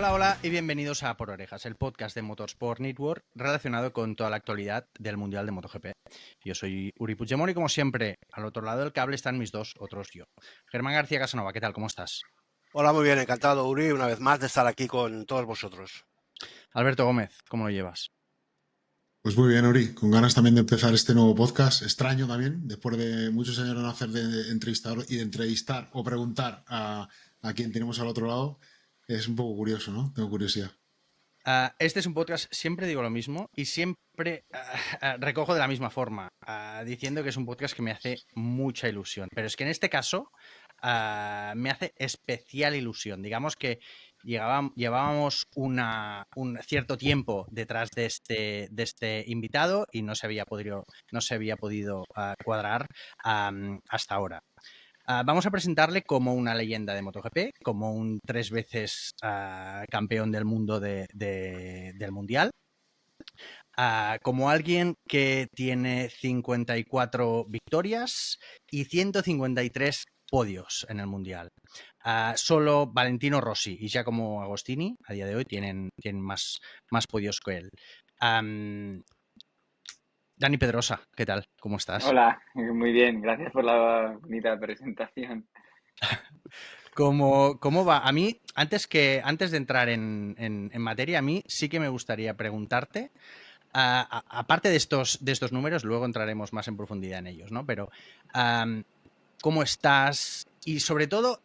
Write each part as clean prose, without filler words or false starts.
Hola, hola y bienvenidos a Por Orejas, el podcast de Motorsport Network relacionado con toda la actualidad del Mundial de MotoGP. Yo soy Uri Puigdemont y como siempre, al otro lado del cable están mis dos otros yo. Germán García Casanova, ¿qué tal? ¿Cómo estás? Hola, muy bien, encantado, Uri, una vez más de estar aquí con todos vosotros. Alberto Gómez, ¿cómo lo llevas? Pues muy bien, Uri, con ganas también de empezar este nuevo podcast, extraño también, después de muchos años de no hacer de entrevistador y de entrevistar o preguntar a quien tenemos al otro lado, es un poco curioso, ¿no? Tengo curiosidad. Este es un podcast, siempre digo lo mismo y siempre recojo de la misma forma, diciendo que es un podcast que me hace mucha ilusión. Pero es que en este caso me hace especial ilusión. Digamos que llevábamos un cierto tiempo detrás de este invitado y no se había podido cuadrar hasta ahora. Vamos a presentarle como una leyenda de MotoGP, como un 3 veces campeón del mundo del Mundial, como alguien que tiene 54 victorias y 153 podios en el Mundial. Solo Valentino Rossi y Giacomo Agostini a día de hoy tienen más podios que él. Dani Pedrosa, ¿qué tal? ¿Cómo estás? Hola, muy bien, gracias por la bonita presentación. ¿Cómo va? A mí, antes de entrar en materia, a mí sí que me gustaría preguntarte, aparte de estos números, luego entraremos más en profundidad en ellos, ¿no? Pero, ¿cómo estás? Y sobre todo,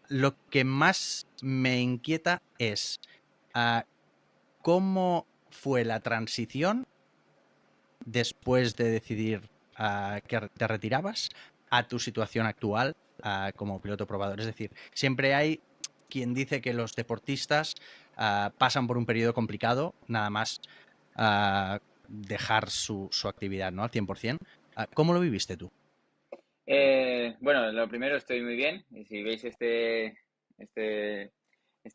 lo que más me inquieta es cómo fue la transición después de decidir que te retirabas a tu situación actual como piloto probador. Es decir, siempre hay quien dice que los deportistas pasan por un periodo complicado, nada más dejar su actividad, ¿no? Al 100%. ¿Cómo lo viviste tú? Bueno, lo primero, estoy muy bien. Y si veis este, este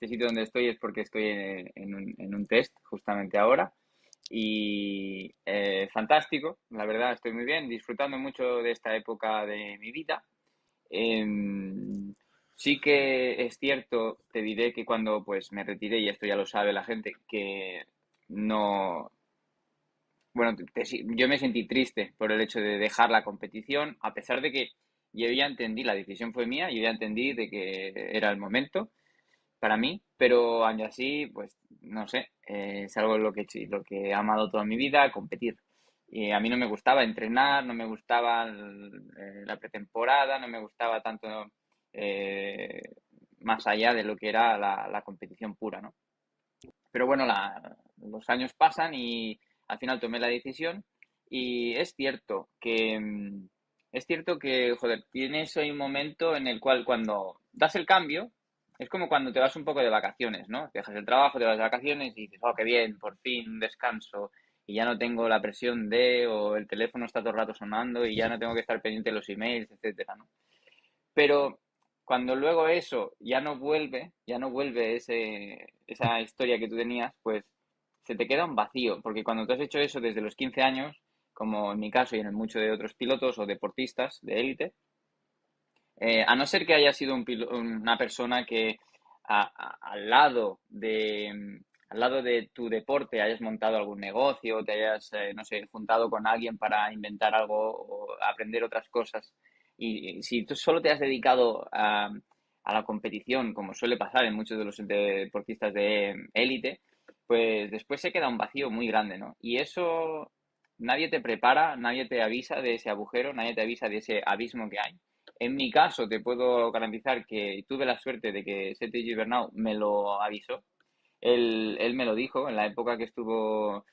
sitio donde estoy es porque estoy en un test justamente ahora. Y fantástico, la verdad, estoy muy bien, disfrutando mucho de esta época de mi vida. Em, sí que es cierto, te diré que cuando pues me retiré, y esto ya lo sabe la gente, que no, bueno, yo me sentí triste por el hecho de dejar la competición, a pesar de que yo ya entendí, la decisión fue mía, yo ya entendí de que era el momento para mí, pero aún así, pues no sé, es algo lo que he amado toda mi vida, competir. Y a mí no me gustaba entrenar, no me gustaba la pretemporada, no me gustaba tanto eh, más allá de lo que era la competición pura, ¿no? Pero bueno, los años pasan y al final tomé la decisión y es cierto que, joder, tienes ahí un momento en el cual cuando das el cambio, es como cuando te vas un poco de vacaciones, ¿no? Dejas el trabajo, te vas de vacaciones y dices, oh, qué bien, por fin un descanso y ya no tengo la presión o el teléfono está todo el rato sonando y ya no tengo que estar pendiente de los emails, etcétera, ¿no? Pero cuando luego eso ya no vuelve esa historia que tú tenías, pues se te queda un vacío, porque cuando tú has hecho eso desde los 15 años, como en mi caso y en el mucho de otros pilotos o deportistas de élite, a no ser que haya sido una persona que al lado de tu deporte hayas montado algún negocio, te hayas, no sé, juntado con alguien para inventar algo o aprender otras cosas. Y si tú solo te has dedicado a la competición, como suele pasar en muchos de los deportistas de élite, pues después se queda un vacío muy grande, ¿no? Y eso nadie te prepara, nadie te avisa de ese agujero, nadie te avisa de ese abismo que hay. En mi caso, te puedo garantizar que tuve la suerte de que Sete Gibernau me lo avisó. Él me lo dijo en la época que estuvo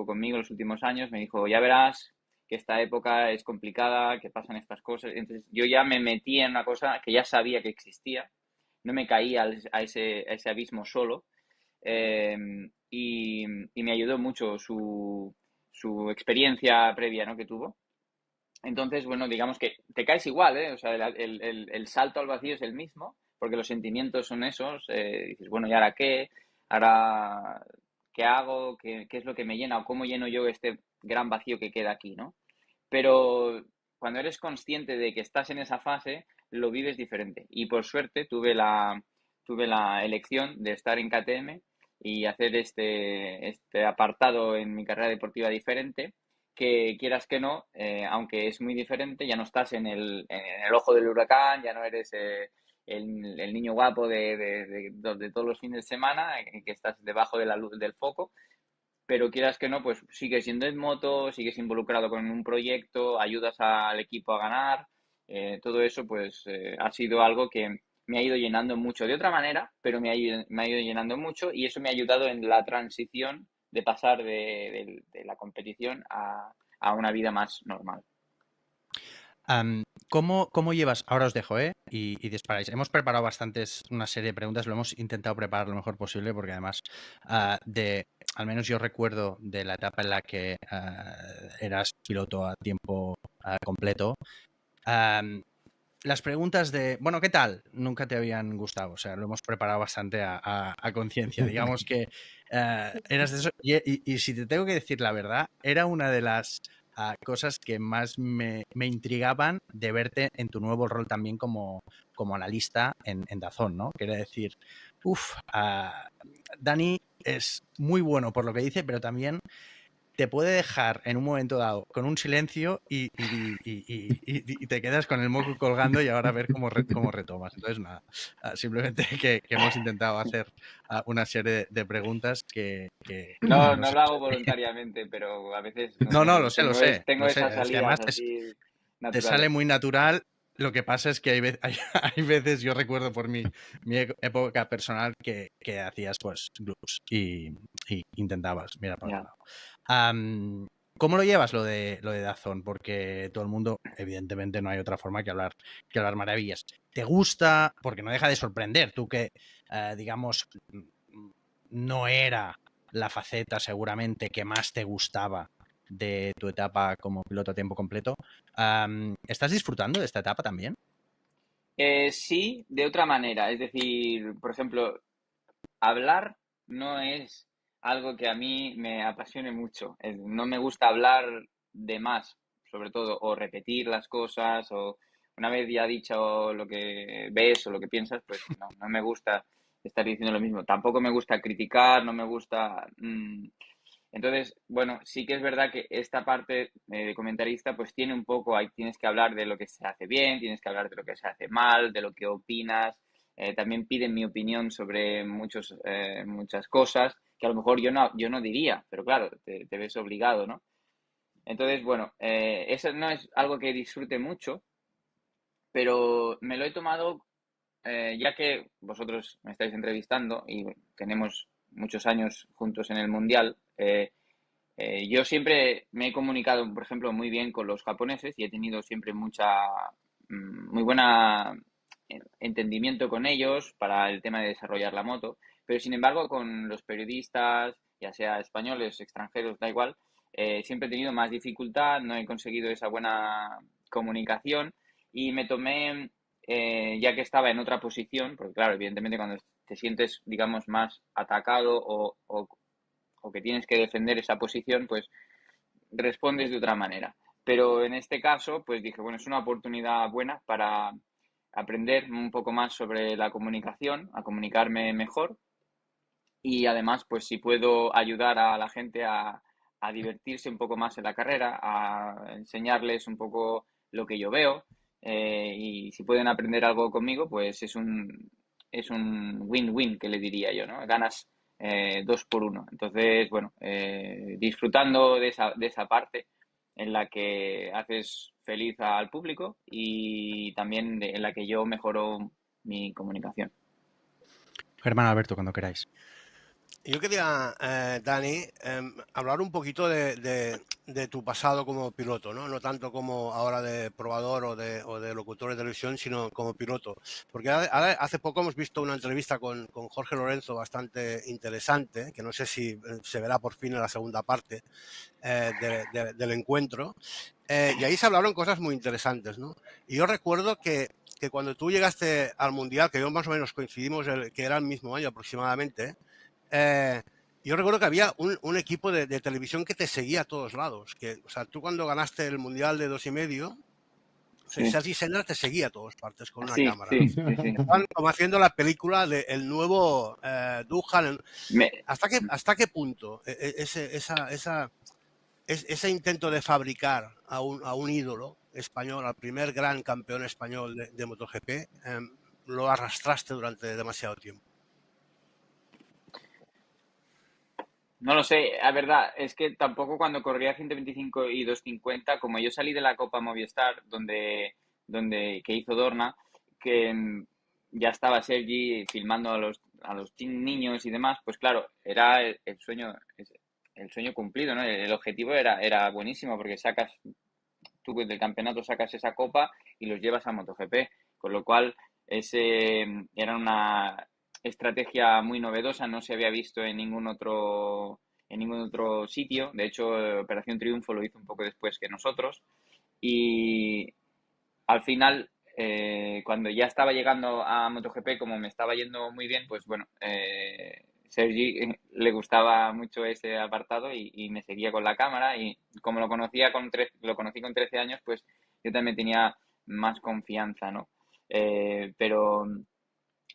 conmigo los últimos años. Me dijo, ya verás que esta época es complicada, que pasan estas cosas. Entonces yo ya me metí en una cosa que ya sabía que existía. No me caí a ese abismo solo. Eh, y me ayudó mucho su experiencia previa, ¿no?, que tuvo. Entonces, bueno, digamos que te caes igual, ¿eh? O sea, el salto al vacío es el mismo, porque los sentimientos son esos. Dices, bueno, ¿y ahora qué? ¿Ahora qué hago? ¿Qué es lo que me llena? ¿O cómo lleno yo este gran vacío que queda aquí, ¿no? Pero cuando eres consciente de que estás en esa fase, lo vives diferente. Y por suerte tuve la elección de estar en KTM y hacer este apartado en mi carrera deportiva diferente, que quieras que no, aunque es muy diferente, ya no estás en el ojo del huracán, ya no eres el niño guapo de todos los fines de semana, que estás debajo de la luz del foco, pero quieras que no, pues sigues siendo en moto, sigues involucrado con un proyecto, ayudas al equipo a ganar, todo eso pues ha sido algo que me ha ido llenando mucho de otra manera, pero me ha ido llenando mucho y eso me ha ayudado en la transición de pasar de la competición a una vida más normal. ¿Cómo llevas? Ahora os dejo, ¿eh? Y disparáis. Hemos preparado una serie de preguntas, lo hemos intentado preparar lo mejor posible porque además al menos yo recuerdo de la etapa en la que eras piloto a tiempo completo, las preguntas de, bueno, ¿qué tal? Nunca te habían gustado. O sea, lo hemos preparado bastante a conciencia. Digamos que eras de eso. Y si te tengo que decir la verdad, era una de las cosas que más me intrigaban de verte en tu nuevo rol también como analista en DAZN, ¿no? Quiere decir, Dani es muy bueno por lo que dice, pero también te puede dejar en un momento dado con un silencio y te quedas con el moco colgando y ahora a ver cómo retomas. Entonces, nada, simplemente que hemos intentado hacer una serie de preguntas que No, no no sé. lo hago voluntariamente, pero a veces, no No, sé, lo sé, lo tengo, sé. tengo Lo sé. esas Es que salidas además así te sale naturales. muy natural. Lo que pasa es que hay veces, yo recuerdo por mi época personal que hacías pues blues y intentabas mirar para otro Ya. lado. ¿Cómo lo llevas lo de DAZN? Porque todo el mundo, evidentemente, no hay otra forma que hablar maravillas. ¿Te gusta? Porque no deja de sorprender. Tú que, digamos, no era la faceta seguramente que más te gustaba de tu etapa como piloto a tiempo completo. ¿Estás disfrutando de esta etapa también? Sí, de otra manera. Es decir, por ejemplo, hablar no es algo que a mí me apasione mucho. No me gusta hablar de más, sobre todo, o repetir las cosas, o una vez ya dicho lo que ves o lo que piensas, pues no me gusta estar diciendo lo mismo. Tampoco me gusta criticar, no me gusta... Entonces, bueno, sí que es verdad que esta parte de comentarista pues tiene un poco, ahí tienes que hablar de lo que se hace bien, tienes que hablar de lo que se hace mal, de lo que opinas. También piden mi opinión sobre muchas cosas que a lo mejor yo no diría, pero claro, te ves obligado, ¿no? Entonces, bueno, eso no es algo que disfrute mucho, pero me lo he tomado, ya que vosotros me estáis entrevistando y tenemos muchos años juntos en el Mundial. Yo siempre me he comunicado, por ejemplo, muy bien con los japoneses y he tenido siempre muy buena entendimiento con ellos para el tema de desarrollar la moto, pero sin embargo con los periodistas, ya sea españoles, extranjeros, da igual, siempre he tenido más dificultad, no he conseguido esa buena comunicación y me tomé, ya que estaba en otra posición, porque claro, evidentemente cuando te sientes, digamos, más atacado o que tienes que defender esa posición, pues respondes de otra manera. Pero en este caso, pues dije, bueno, es una oportunidad buena para aprender un poco más sobre la comunicación, a comunicarme mejor y además, pues si puedo ayudar a la gente a divertirse un poco más en la carrera, a enseñarles un poco lo que yo veo y si pueden aprender algo conmigo, pues es un win-win que le diría yo, ¿no? Ganas 2 por 1. Entonces, bueno, disfrutando de esa parte en la que haces feliz al público y también en la que yo mejoro mi comunicación. Germán Alberto, cuando queráis. Yo quería, Dani, hablar un poquito de tu pasado como piloto, ¿no? No tanto como ahora de probador o de locutor de televisión, sino como piloto. Porque ahora, hace poco hemos visto una entrevista con Jorge Lorenzo bastante interesante, que no sé si se verá por fin en la segunda parte del encuentro. Y ahí se hablaron cosas muy interesantes, ¿no? Y yo recuerdo que cuando tú llegaste al Mundial, que yo más o menos coincidimos, que era el mismo año aproximadamente, yo recuerdo que había un equipo de televisión que te seguía a todos lados. O sea, tú cuando ganaste el Mundial de 2,5, Sí. Sergi Senna te seguía a todas partes con una Sí, cámara. sí, sí. Estaban como haciendo la película del nuevo Duhan. Me- ¿Hasta qué punto ese intento de fabricar a un ídolo español, al primer gran campeón español de MotoGP, lo arrastraste durante demasiado tiempo? No lo sé, la verdad, es que tampoco cuando corría 125 y 250, como yo salí de la Copa Movistar, que hizo Dorna, que ya estaba Sergi filmando a los niños y demás, pues claro, era el sueño cumplido, ¿no? El objetivo era buenísimo, porque tú del campeonato sacas esa copa y los llevas a MotoGP, con lo cual era una estrategia muy novedosa, no se había visto en ningún otro sitio. De hecho, Operación Triunfo lo hizo un poco después que nosotros. Y al final, cuando ya estaba llegando a MotoGP, como me estaba yendo muy bien, pues bueno, Sergi le gustaba mucho ese apartado y me seguía con la cámara, y como lo conocí con 13 años, pues yo también tenía más confianza, ¿no? Pero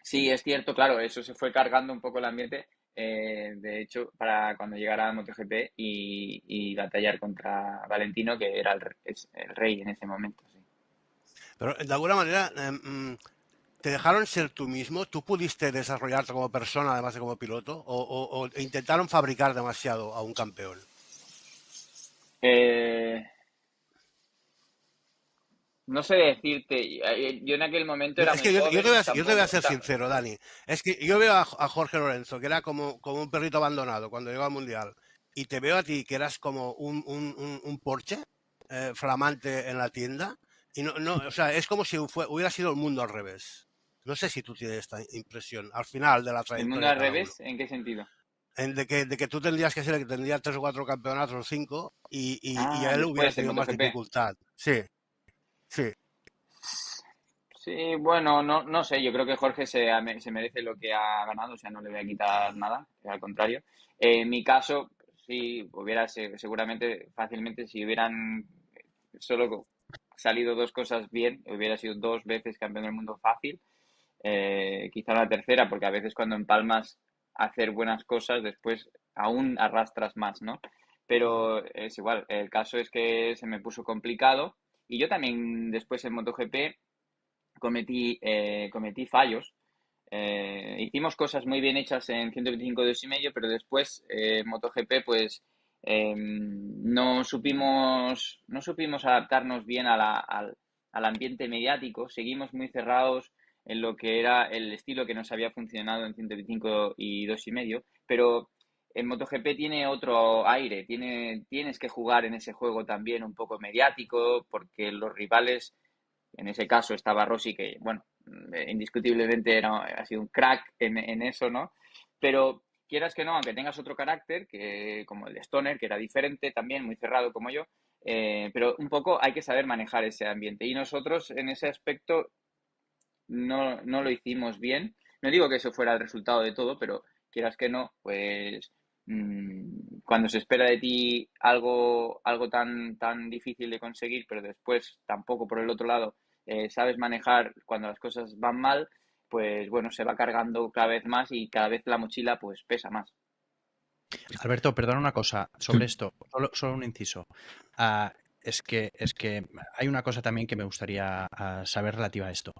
sí, es cierto, claro, eso se fue cargando un poco el ambiente, de hecho, para cuando llegara a MotoGP y batallar contra Valentino, que era el rey en ese momento, sí. Pero de alguna manera te dejaron ser tú mismo. ¿Tú pudiste desarrollarte como persona además de como piloto? ¿O intentaron fabricar demasiado a un campeón? Eh, no sé decirte, yo en aquel momento era Es muy que joven, yo te voy a tampoco, ser sincero, Dani. Es que yo veo a Jorge Lorenzo, que era como un perrito abandonado cuando llegó al Mundial, y te veo a ti, que eras como un Porsche flamante en la tienda, y o sea, es como si hubiera sido el mundo al revés. No sé si tú tienes esta impresión al final de la el mundo trayectoria de al cada uno. revés, ¿en qué sentido? De que tú tendrías que ser el que tendría 3 o 4 campeonatos o 5, y Ah, a él hubiera después en tenido más MotoGP. dificultad. Sí, sí. Sí, bueno, no sé, yo creo que Jorge se merece lo que ha ganado, o sea, no le voy a quitar nada, al contrario. En mi caso, sí, seguramente, fácilmente, si hubieran solo salido dos cosas bien, hubiera sido 2 veces campeón del mundo fácil, quizá la tercera, porque a veces cuando empalmas hacer buenas cosas, después aún arrastras más, ¿no? Pero es igual, el caso es que se me puso complicado y yo también después en MotoGP cometí fallos. Hicimos cosas muy bien hechas en 125 2,5, pero después en MotoGP pues no supimos adaptarnos bien al ambiente mediático. Seguimos muy cerrados en lo que era el estilo que nos había funcionado en 125 y 2,5, pero en MotoGP tiene otro aire, tienes que jugar en ese juego también un poco mediático, porque los rivales, en ese caso estaba Rossi, que, bueno, indiscutiblemente ha sido un crack en eso, ¿no? Pero quieras que no, aunque tengas otro carácter, que como el de Stoner, que era diferente también, muy cerrado como yo, pero un poco hay que saber manejar ese ambiente. Y nosotros en ese aspecto no lo hicimos bien. No digo que eso fuera el resultado de todo, pero quieras que no, pues cuando se espera de ti algo tan difícil de conseguir, pero después tampoco por el otro lado sabes manejar cuando las cosas van mal, pues bueno, se va cargando cada vez más y cada vez la mochila pues pesa más. Alberto, perdona una cosa sobre esto, solo un inciso. Es que hay una cosa también que me gustaría saber relativa a esto.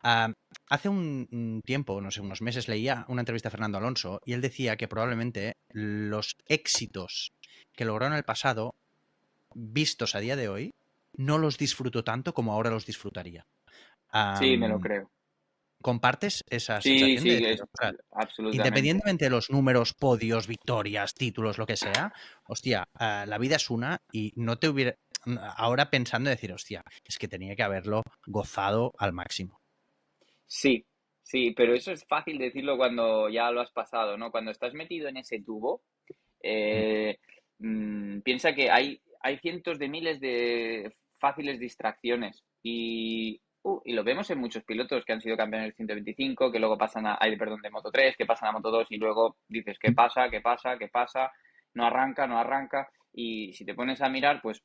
Ah, hace un tiempo, no sé, unos meses, leía una entrevista a Fernando Alonso y él decía que probablemente los éxitos que logró en el pasado, vistos a día de hoy, no los disfrutó tanto como ahora los disfrutaría. Sí, me lo Am, creo. ¿Compartes esa Sí, sensación de sí, decir, o sea, absolutamente. independientemente de los números, podios, victorias, títulos, lo que sea, hostia, la vida es una y no te hubiera... Ahora pensando en decir, hostia, es que tenía que haberlo gozado al máximo. Sí, sí, pero eso es fácil decirlo cuando ya lo has pasado, ¿no? Cuando estás metido en ese tubo, eh, piensa que hay cientos de miles de fáciles distracciones y lo vemos en muchos pilotos que han sido campeones de 125, que luego pasan perdón, de Moto 3, que pasan a Moto 2 y luego dices, ¿qué pasa? ¿Qué pasa? ¿Qué pasa? No arranca, no arranca. Y si te pones a mirar, pues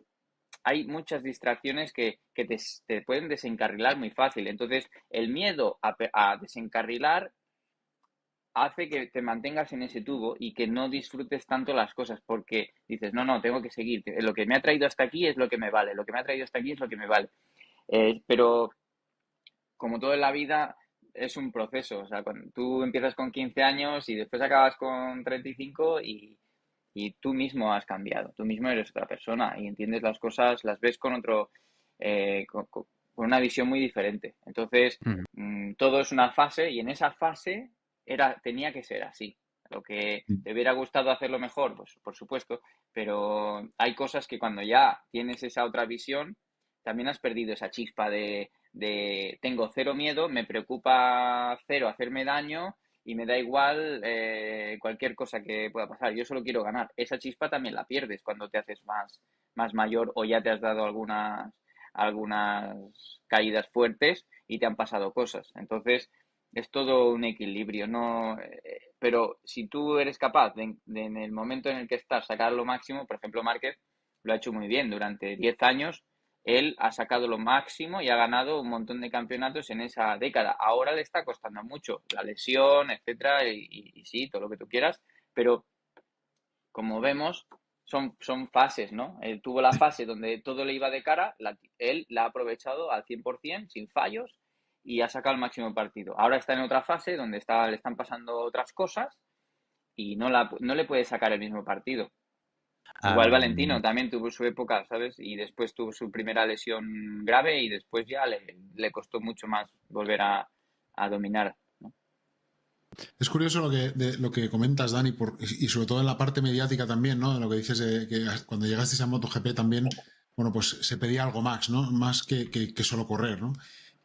hay muchas distracciones que te pueden desencarrilar muy fácil. Entonces, el miedo a desencarrilar hace que te mantengas en ese tubo y que no disfrutes tanto las cosas porque dices, no, no, tengo que seguir. Lo que me ha traído hasta aquí es lo que me vale. Lo que me ha traído hasta aquí es lo que me vale. Pero como todo en la vida, es un proceso. O sea, cuando tú empiezas con 15 años y después acabas con 35 y tú mismo has cambiado. Tú mismo eres otra persona y entiendes las cosas, las ves con otro, con una visión muy diferente. Entonces, Mm. todo es una fase y en esa fase tenía que ser así. Lo que te hubiera gustado hacerlo mejor, pues por supuesto, pero hay cosas que cuando ya tienes esa otra visión, también has perdido esa chispa de tengo cero miedo, me preocupa cero hacerme daño y me da igual cualquier cosa que pueda pasar. Yo solo quiero ganar. Esa chispa también la pierdes cuando te haces más mayor o ya te has dado algunas caídas fuertes y te han pasado cosas. Entonces, es todo un equilibrio, ¿no? Pero si tú eres capaz en el momento en el que estás sacar lo máximo, por ejemplo, Márquez lo ha hecho muy bien durante 10 años. Él ha sacado lo máximo y ha ganado un montón de campeonatos en esa década. Ahora le está costando mucho la lesión, etcétera, y sí, todo lo que tú quieras, pero como vemos, son fases, ¿no? Él tuvo la fase donde todo le iba de cara, él la ha aprovechado al 100%, sin fallos, y ha sacado el máximo partido. Ahora está en otra fase donde le están pasando otras cosas y no le puede sacar el mismo partido. Igual Am, Valentino también tuvo su época, ¿sabes? Y después tuvo su primera lesión grave y después ya le costó mucho más volver a dominar, ¿no? Es curioso lo que comentas, Dani, y sobre todo en la parte mediática también, ¿no? De lo que dices de que cuando llegaste a MotoGP también, bueno, pues se pedía algo más, ¿no? Más que solo correr, ¿no?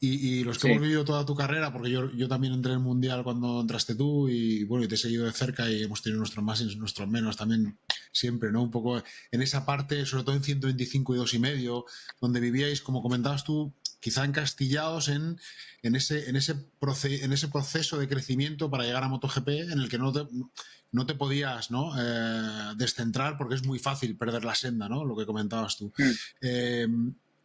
Y los que hemos Sí, vivido toda tu carrera, porque yo también entré en el Mundial cuando entraste tú y bueno, y te he seguido de cerca y hemos tenido nuestros más y nuestros menos también siempre, ¿no? Un poco en esa parte, sobre todo en 125 y 2,5, donde vivíais, como comentabas tú, quizá encastillados en ese proceso de crecimiento para llegar a MotoGP en el que no te podías, ¿no? Descentrar porque es muy fácil perder la senda, ¿no? Lo que comentabas tú. mm, Eh,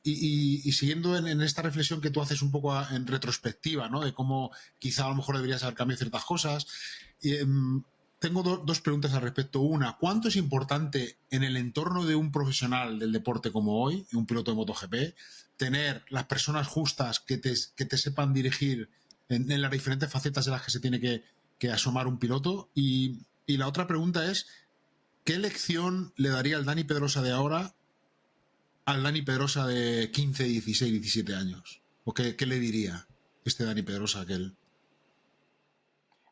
y siguiendo en esta reflexión que tú haces un poco en retrospectiva, ¿no? De cómo quizá a lo mejor deberías haber cambiado ciertas cosas. Eh, Tengo dos preguntas al respecto. Una, ¿cuánto es importante en el entorno de un profesional del deporte como hoy, un piloto de MotoGP, tener las personas justas que te sepan dirigir en las diferentes facetas de las que se tiene que asomar un piloto? Y la otra pregunta es, ¿qué lección le daría el Dani Pedrosa de ahora al Dani Pedrosa de 15, 16, 17 años? ¿O qué le diría este Dani Pedrosa a aquel?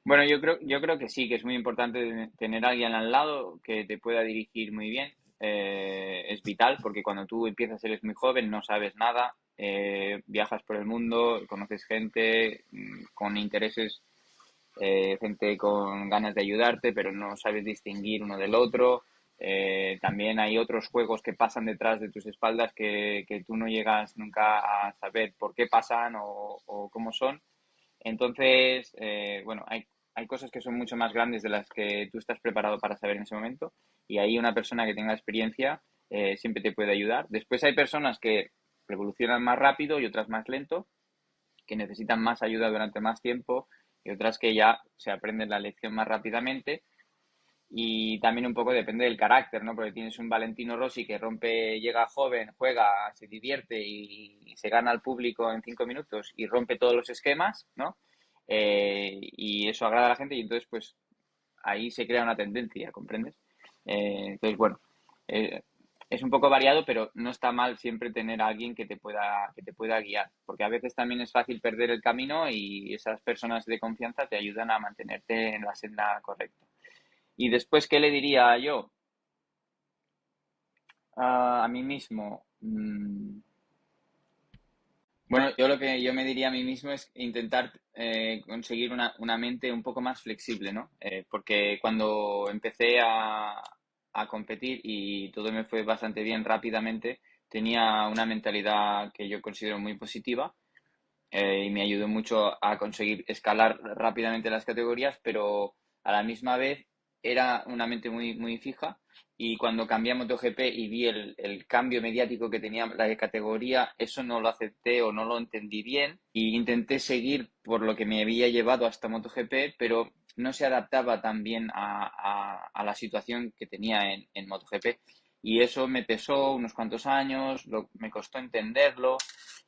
bueno, yo creo que sí, que es muy importante tener a alguien al lado que te pueda dirigir muy bien. Es vital porque cuando tú empiezas eres muy joven, no sabes nada, viajas por el mundo, conoces gente con intereses, gente con ganas de ayudarte, pero no sabes distinguir uno del otro. También hay otros juegos que pasan detrás de tus espaldas que tú no llegas nunca a saber por qué pasan o cómo son. Entonces, bueno, hay cosas que son mucho más grandes de las que tú estás preparado para saber en ese momento y ahí una persona que tenga experiencia siempre te puede ayudar. Después hay personas que evolucionan más rápido y otras más lento, que necesitan más ayuda durante más tiempo y otras que ya se aprenden la lección más rápidamente. Y también un poco depende del carácter, ¿no? Porque tienes un Valentino Rossi que rompe, llega joven, juega, se divierte y se gana al público en 5 minutos y rompe todos los esquemas, ¿no? Y eso agrada a la gente y entonces pues ahí se crea una tendencia, ¿comprendes? Entonces, bueno, eh, es un poco variado, pero no está mal siempre tener a alguien que te pueda guiar, porque a veces también es fácil perder el camino y esas personas de confianza te ayudan a mantenerte en la senda correcta. Y después, ¿qué le diría yo a mí mismo? Bueno, yo lo que yo me diría a mí mismo es intentar conseguir una mente un poco más flexible, ¿no? Porque cuando empecé a competir y todo me fue bastante bien rápidamente, tenía una mentalidad que yo considero muy positiva y me ayudó mucho a conseguir escalar rápidamente las categorías, pero a la misma vez era una mente muy, muy fija. Y cuando cambié a MotoGP y vi el cambio mediático que tenía la categoría, eso no lo acepté o no lo entendí bien. Y intenté seguir por lo que me había llevado hasta MotoGP, pero no se adaptaba tan bien a la situación que tenía en MotoGP. Y eso me pesó unos cuantos años, me costó entenderlo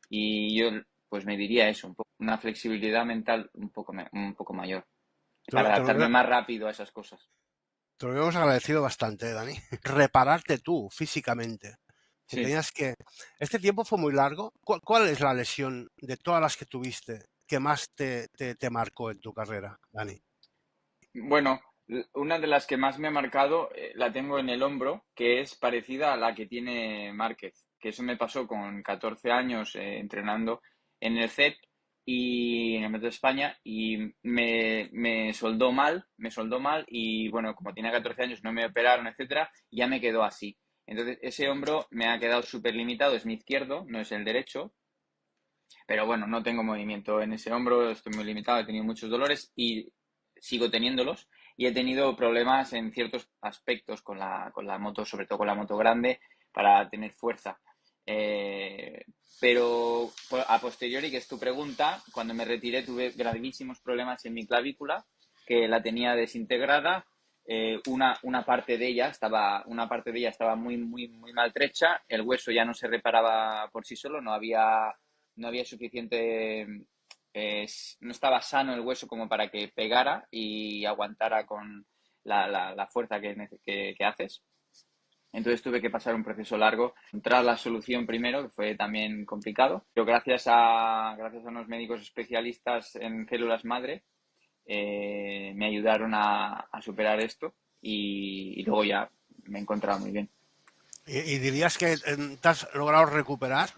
y yo pues me diría eso, una flexibilidad mental un poco mayor Te lo, para te lo adaptarme veo- más rápido a esas cosas. te lo hemos agradecido bastante, Dani. Repararte tú físicamente. Que Sí. tenías que... Este tiempo fue muy largo. ¿Cuál es la lesión de todas las que tuviste que más te marcó en tu carrera, Dani? Bueno, una de las que más me ha marcado la tengo en el hombro, que es parecida a la que tiene Márquez, que eso me pasó con 14 años entrenando en el CEP y en el Metro de España y me soldó mal y bueno, como tenía 14 años no me operaron, etcétera, y ya me quedó así. Entonces ese hombro me ha quedado súper limitado, es mi izquierdo, no es el derecho, pero bueno, no tengo movimiento en ese hombro, estoy muy limitado, he tenido muchos dolores y sigo teniéndolos. Y he tenido problemas en ciertos aspectos con la moto, sobre todo con la moto grande, para tener fuerza. Eh, pero a posteriori, que es tu pregunta, cuando me retiré tuve gravísimos problemas en mi clavícula, que la tenía desintegrada. Una parte de ella estaba muy, muy, muy maltrecha. El hueso ya no se reparaba por sí solo, no había suficiente, no estaba sano el hueso como para que pegara y aguantara con la fuerza que haces. Entonces tuve que pasar un proceso largo, encontrar la solución primero, que fue también complicado, pero gracias a unos médicos especialistas en células madre, me ayudaron a superar esto y luego ya me he encontrado muy bien. ¿Y dirías que te has logrado recuperar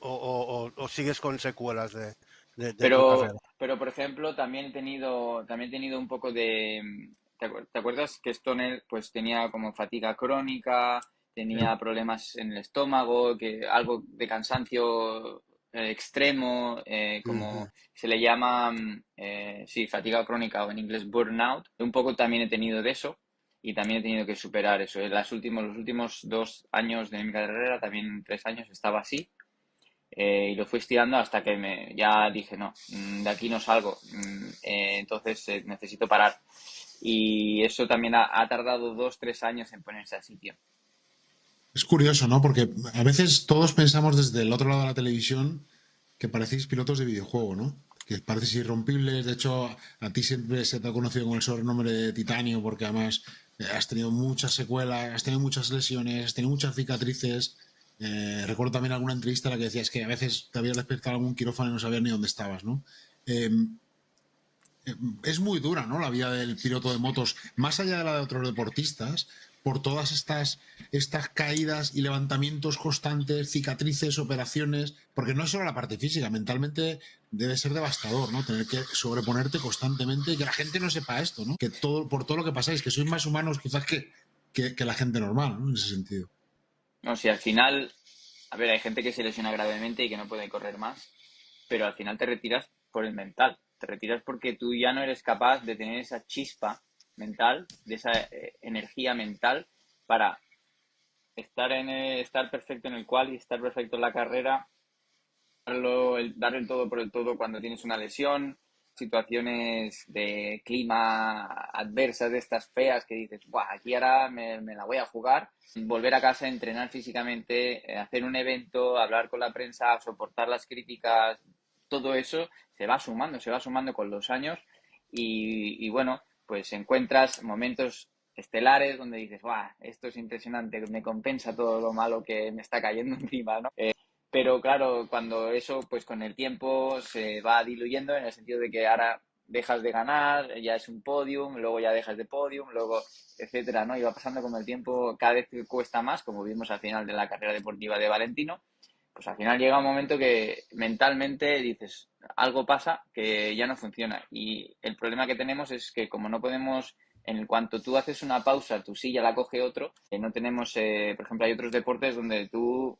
o sigues con secuelas de tu carrera? Pero, por ejemplo, también he tenido un poco de... ¿Te acuerdas que Stoner pues tenía como fatiga crónica, tenía problemas en el estómago, que algo de cansancio extremo, Ujú. como se le llama, sí, fatiga crónica o en inglés burnout? Un poco también he tenido de eso y también he tenido que superar eso. Los últimos 2 años de mi carrera, también 3 años, estaba así y lo fui estirando hasta que ya dije, no, de aquí no salgo, entonces necesito parar. Y eso también ha tardado 2, 3 años en ponerse a sitio. Es curioso, ¿no? Porque a veces todos pensamos desde el otro lado de la televisión que parecéis pilotos de videojuego, ¿no? Que parecéis irrompibles. De hecho, a ti siempre se te ha conocido con el sobrenombre de Titanio porque además has tenido muchas secuelas, has tenido muchas lesiones, has tenido muchas cicatrices. Recuerdo también alguna entrevista en la que decías que a veces te habías despertado en algún quirófano y no sabías ni dónde estabas, ¿no? Eh, es muy dura, ¿no? La vida del piloto de motos, más allá de la de otros deportistas, por todas estas caídas y levantamientos constantes, cicatrices, operaciones, porque no es solo la parte física, mentalmente debe ser devastador, ¿no? Tener que sobreponerte constantemente y que la gente no sepa esto, ¿no? Que todo, por todo lo que pasáis, que sois más humanos quizás que la gente normal, ¿no? En ese sentido. No, si al final, a ver, hay gente que se lesiona gravemente y que no puede correr más, pero al final te retiras por el mental. Te retiras porque tú ya no eres capaz de tener esa chispa mental, de esa energía mental para estar perfecto en el qual y estar perfecto en la carrera, dar el todo por el todo cuando tienes una lesión, situaciones de clima adversas de estas feas que dices, Buah, aquí ahora me la voy a jugar, volver a casa, entrenar físicamente, hacer un evento, hablar con la prensa, soportar las críticas, todo eso se va sumando con los años y bueno, pues encuentras momentos estelares donde dices, Buah, esto es impresionante, me compensa todo lo malo que me está cayendo encima, ¿no? Pero claro, cuando eso, pues con el tiempo se va diluyendo en el sentido de que ahora dejas de ganar, ya es un podium, luego ya dejas de podium, luego, etcétera, ¿no? Y va pasando como el tiempo, cada vez que cuesta más, como vimos al final de la carrera deportiva de Valentino, pues al final llega un momento que mentalmente dices, algo pasa que ya no funciona. Y el problema que tenemos es que como no podemos, en cuanto tú haces una pausa, tu silla la coge otro, no tenemos, por ejemplo, hay otros deportes donde tú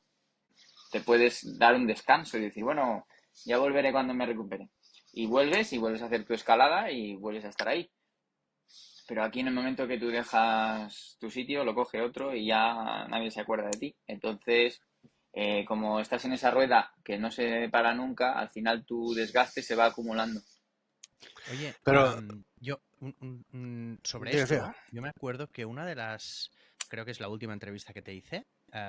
te puedes dar un descanso y decir, bueno, ya volveré cuando me recupere. Y vuelves a hacer tu escalada y vuelves a estar ahí. Pero aquí en el momento que tú dejas tu sitio, lo coge otro y ya nadie se acuerda de ti. Entonces, como estás en esa rueda que no se para nunca, al final tu desgaste se va acumulando. Oye, Pero, sobre diga, esto, diga. yo me acuerdo que una de las, creo que es la última entrevista que te hice,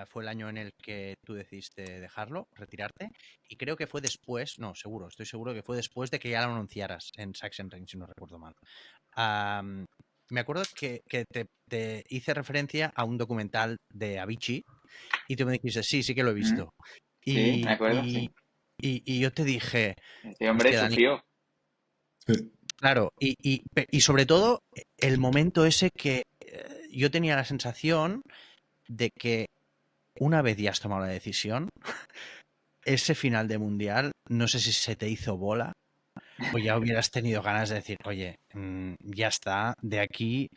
fue el año en el que tú decidiste dejarlo, retirarte, y creo que fue después, no, seguro, estoy seguro que fue después de que ya lo anunciaras en Sachsenring, si no recuerdo mal. Am, Me acuerdo que te hice referencia a un documental de Avicii y tú me dijiste, sí, sí que lo he ¿Mm? visto. Sí, me Y, acuerdo, y, sí. y yo te dije, Este hombre hostia, Dani, sufrió. claro, y sobre todo el momento ese que yo tenía la sensación de que una vez ya has tomado la decisión, ese final de mundial, no sé si se te hizo bola o ya hubieras tenido ganas de decir, oye, ya está, de aquí.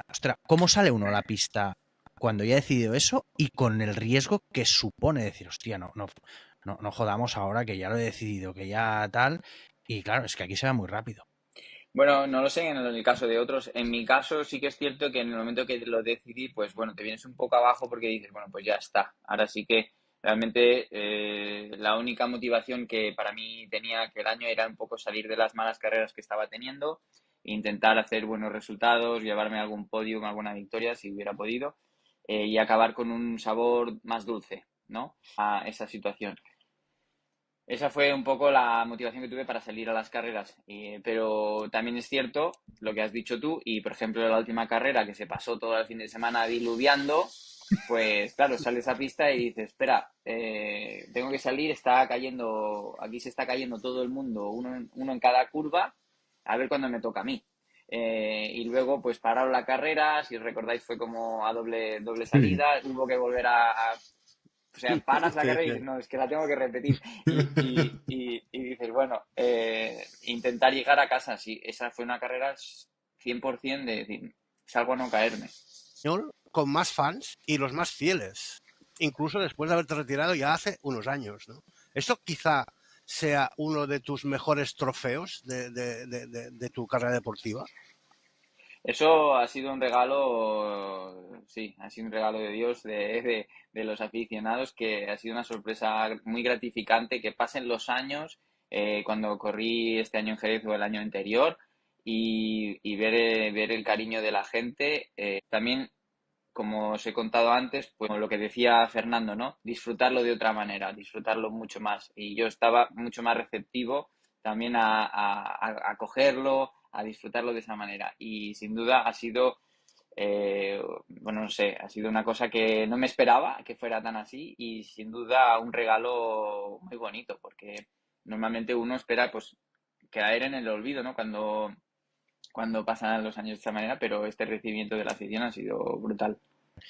Ostras, ¿cómo sale uno a la pista cuando ya ha decidido eso y con el riesgo que supone decir, hostia, no jodamos ahora que ya lo he decidido, que ya tal? Y claro, es que aquí se va muy rápido. Bueno, no lo sé en el caso de otros. En mi caso sí que es cierto que en el momento que lo decidí, pues bueno, te vienes un poco abajo porque dices, bueno, pues ya está. Ahora sí que realmente la única motivación que para mí tenía aquel año era un poco salir de las malas carreras que estaba teniendo, intentar hacer buenos resultados, llevarme a algún podium, alguna victoria si hubiera podido, y acabar con un sabor más dulce, ¿no? A esa situación. Esa fue un poco la motivación que tuve para salir a las carreras. Pero también es cierto lo que has dicho tú, y por ejemplo la última carrera que se pasó todo el fin de semana diluviando, pues claro, sales a pista y dices, espera, tengo que salir, está cayendo, aquí se está cayendo todo el mundo, uno en cada curva, a ver cuándo me toca a mí. Y luego pues pararon la carrera, si recordáis fue como a doble Sí, salida, hubo que volver o sea, paras la Sí, carrera y dices, sí. no, es que la tengo que repetir. Y dices, bueno, intentar llegar a casa, sí, esa fue una carrera 100% de decir, salgo a no caerme. Con más fans y los más fieles, incluso después de haberte retirado ya hace unos años, ¿no? Esto quizá sea uno de tus mejores trofeos de tu carrera deportiva. Eso ha sido un regalo, sí, ha sido un regalo de Dios, de los aficionados, que ha sido una sorpresa muy gratificante que pasen los años, cuando corrí este año en Jerez o el año anterior, y ver el cariño de la gente. También, como os he contado antes, pues lo que decía Fernando, ¿no? Disfrutarlo de otra manera, disfrutarlo mucho más. Y yo estaba mucho más receptivo también a cogerlo, a disfrutarlo de esa manera. Y sin duda ha sido, bueno, no sé, ha sido una cosa que no me esperaba que fuera tan así, y sin duda un regalo muy bonito, porque normalmente uno espera pues caer en el olvido, ¿no? Cuando pasan los años de esta manera, pero este recibimiento de la afición ha sido brutal.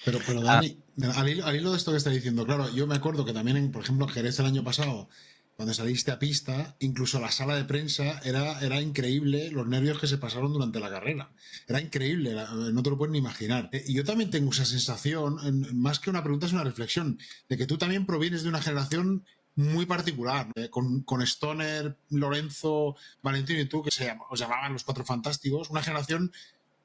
pero Ah, Dani, al hilo de esto que está diciendo, claro, yo me acuerdo que también, por ejemplo, en Jerez el año pasado, cuando saliste a pista, incluso la sala de prensa era increíble los nervios que se pasaron durante la carrera. Era increíble, no te lo puedes ni imaginar. Y yo también tengo esa sensación, más que una pregunta, es una reflexión, de que tú también provienes de una generación muy particular, con Stoner, Lorenzo, Valentino y tú, que os llamaban los Cuatro Fantásticos, una generación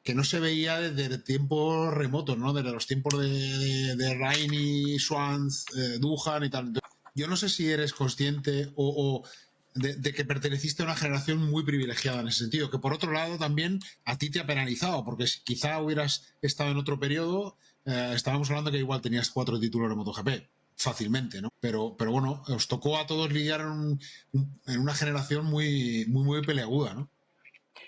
que no se veía desde tiempos remotos, ¿no? Desde los tiempos de Rainey, Swans, Duhan y tal. Entonces, yo no sé si eres consciente o de que perteneciste a una generación muy privilegiada en ese sentido, que por otro lado también a ti te ha penalizado, porque si quizá hubieras estado en otro periodo, estábamos hablando que igual tenías 4 títulos de MotoGP fácilmente, ¿no? Pero bueno, os tocó a todos lidiar en una generación muy peleaguda, ¿no?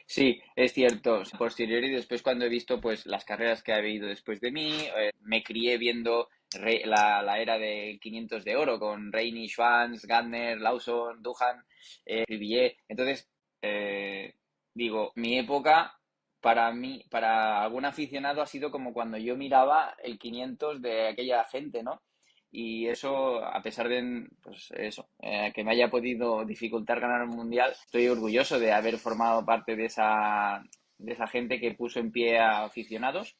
Sí, es cierto. Posteriori, después cuando he visto pues las carreras que ha habido después de mí, me crié viendo la era de 500 de oro con Reini, Schwanz, Gardner, Lawson, Duhan, Riviere. Entonces, eh, digo, mi época para mí, para algún aficionado ha sido como cuando yo miraba el 500 de aquella gente, ¿no? Y eso, a pesar de, pues eso, que me haya podido dificultar ganar un mundial, estoy orgulloso de haber formado parte de esa gente que puso en pie a aficionados,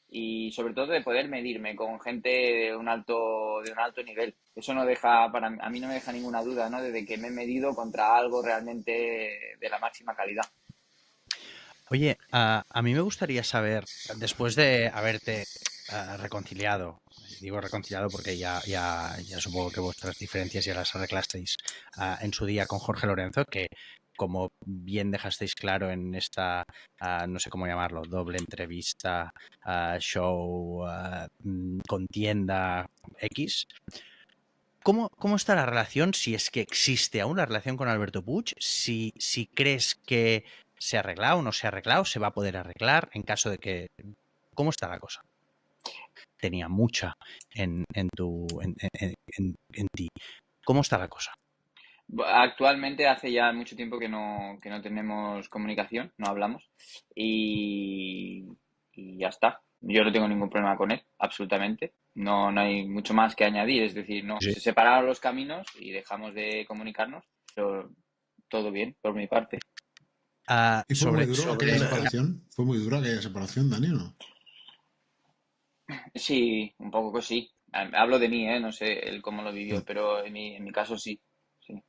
y sobre todo de poder medirme con gente de un alto nivel. Eso no deja, a mí no me deja ninguna duda, ¿no? De que me he medido contra algo realmente de la máxima calidad. Oye, a mí me gustaría saber, después de haberte reconciliado, digo reconciliado porque ya supongo que vuestras diferencias ya las arreglasteis en su día con Jorge Lorenzo, que como bien dejasteis claro en esta, no sé cómo llamarlo, doble entrevista, show, contienda X, ¿cómo está la relación, si es que existe aún la relación con Alberto Puig? Si crees que se ha arreglado o no se ha arreglado, se va a poder arreglar en caso de que... ¿Cómo está la cosa? Tenía mucha en ti. ¿Cómo está la cosa? Actualmente hace ya mucho tiempo que no tenemos comunicación, no hablamos y, y ya está. Yo no tengo ningún problema con él, absolutamente. No, no hay mucho más que añadir, es decir, no, Sí. se separaron los caminos y dejamos de comunicarnos, pero todo bien por mi parte. ¿Y fue muy Sobre, duro sobre aquella eso, separación? ¿Fue muy dura aquella separación, Dani, o no? Sí, un poco que sí. Hablo de mí, ¿eh? No sé él cómo lo vivió, pero en mi caso sí. Sí.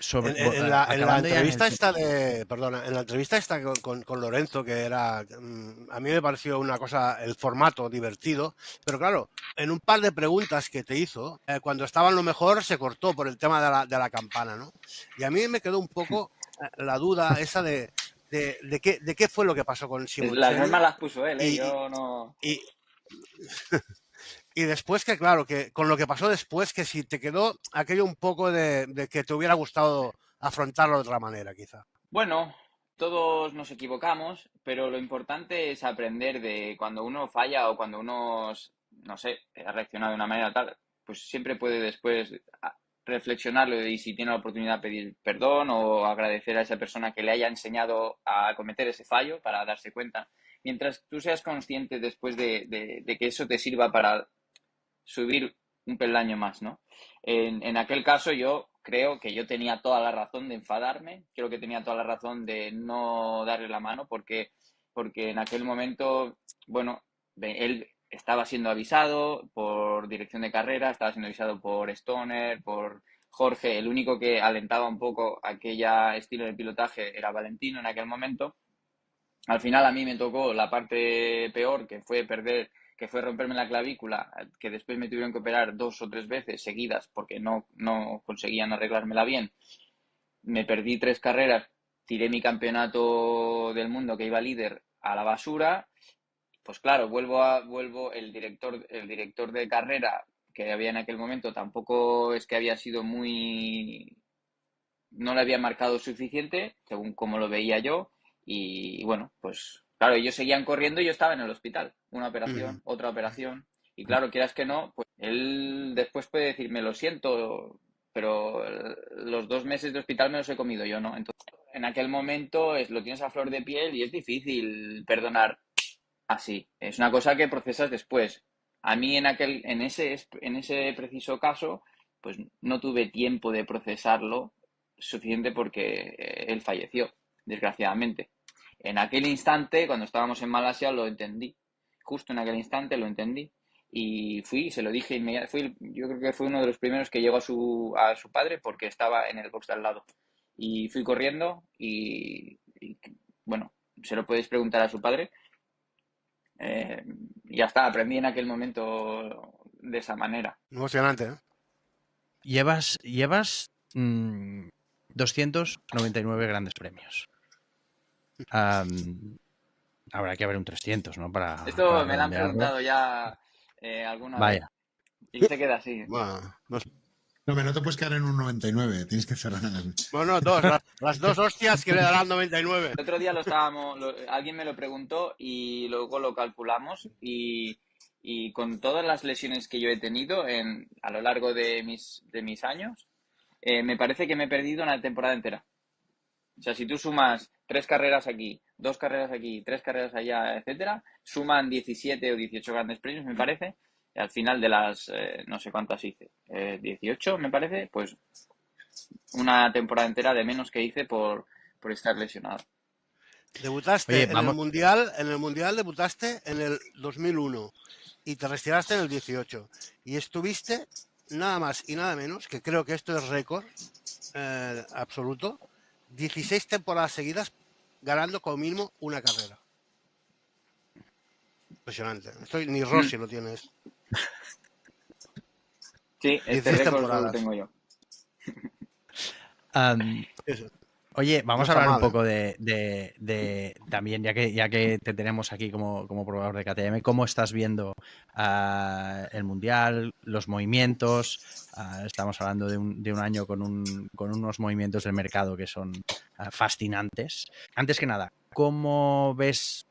sobre En la acabando ya en el entrevista esta de, perdona, en la entrevista esta con Lorenzo, que era, a mí me pareció una cosa, el formato divertido, pero claro, en un par de preguntas que te hizo, cuando estaba en lo mejor se cortó por el tema de la campana, ¿no? Y a mí me quedó un poco la duda esa de qué fue lo que pasó con Las Simoncelli normas las puso él, ¿eh? y, Yo no. y, y después que, claro, que con lo que pasó después, que si te quedó aquello un poco de que te hubiera gustado afrontarlo de otra manera, quizá. Bueno, todos nos equivocamos, pero lo importante es aprender de cuando uno falla o cuando uno, no sé, ha reaccionado de una manera tal, pues siempre puede después reflexionarlo y si tiene la oportunidad pedir perdón o agradecer a esa persona que le haya enseñado a cometer ese fallo para darse cuenta. Mientras tú seas consciente después de que eso te sirva para subir un peldaño más, ¿no? En aquel caso yo creo que yo tenía toda la razón de enfadarme, creo que tenía toda la razón de no darle la mano porque en aquel momento, bueno, él estaba siendo avisado por dirección de carrera, estaba siendo avisado por Stoner, por Jorge, el único que alentaba un poco aquella estilo de pilotaje era Valentino en aquel momento. Al final a mí me tocó la parte peor, que fue romperme la clavícula, que después me tuvieron que operar 2 o 3 veces seguidas porque no conseguían arreglármela bien. Me perdí 3 carreras, tiré mi campeonato del mundo que iba líder a la basura. Pues claro, vuelvo el director de carrera que había en aquel momento tampoco es que había sido no le había marcado suficiente, según como lo veía yo, y bueno, pues claro, ellos seguían corriendo y yo estaba en el hospital, una operación, otra operación, y claro, quieras que no, pues él después puede decirme, lo siento, pero los 2 meses de hospital me los he comido yo, ¿no? Entonces, en aquel momento lo tienes a flor de piel y es difícil perdonar así. Es una cosa que procesas después. A mí en ese preciso caso, pues no tuve tiempo de procesarlo suficiente porque él falleció, desgraciadamente. En aquel instante, cuando estábamos en Malasia, lo entendí. Justo en aquel instante lo entendí. Y se lo dije inmediatamente. Yo creo que fue uno de los primeros que llegó a su padre porque estaba en el box de al lado. Y fui corriendo bueno, se lo podéis preguntar a su padre. Ya está, aprendí en aquel momento de esa manera. Emocionante, ¿eh? Llevas 299 grandes premios. Habrá que haber un 300, ¿no? Para Esto me lo han redondearlo. preguntado ya alguna vez Vaya. y se queda así. Bueno, No, no te puedes quedar en un 99, tienes que cerrar. bueno, las dos hostias que le darán 99. El otro día alguien me lo preguntó y luego lo calculamos y con todas las lesiones que yo he tenido a lo largo de mis años, me parece que me he perdido una temporada entera. O sea, si tú sumas 3 carreras aquí, 2 carreras aquí, 3 carreras allá, etcétera, suman 17 o 18 grandes premios, me parece. Y al final de las, no sé cuántas hice, 18 me parece, pues una temporada entera de menos que hice por estar lesionado. Debutaste Oye, en el vamos. Mundial debutaste en el 2001 y te retiraste en el 18. Y estuviste nada más y nada menos, que creo que esto es récord absoluto, 16 temporadas seguidas ganando como mínimo una carrera. Impresionante. Ni Rossi lo tiene esto. Sí, este 16 récord solo lo temporadas. tengo yo. Eso. Oye, No vamos a está hablar un mal, poco de también, ya que te tenemos aquí como probador de KTM, ¿cómo estás viendo el Mundial, los movimientos? Estamos hablando de un año con unos movimientos del mercado que son fascinantes. Antes que nada, ¿cómo ves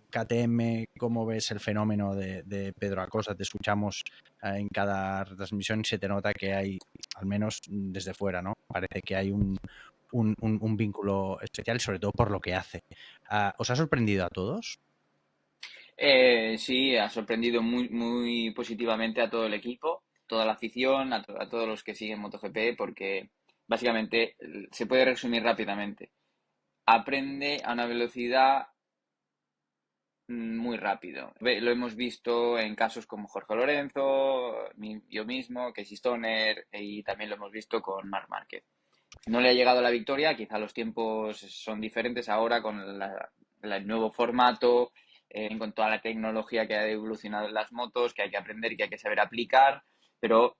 KTM? ¿Cómo ves el fenómeno de Pedro Acosta? Te escuchamos en cada retransmisión y se te nota que hay, al menos desde fuera, ¿no? Parece que hay un vínculo especial, sobre todo por lo que hace. ¿Os ha sorprendido a todos? Sí, ha sorprendido muy, muy positivamente a todo el equipo, toda la afición, a todos los que siguen MotoGP, porque básicamente se puede resumir rápidamente. Aprende a una velocidad muy rápido. Lo hemos visto en casos como Jorge Lorenzo, yo mismo, Casey Stoner, y también lo hemos visto con Marc Márquez. No le ha llegado la victoria, quizá los tiempos son diferentes ahora con el nuevo formato, con toda la tecnología que ha evolucionado en las motos, que hay que aprender y que hay que saber aplicar, pero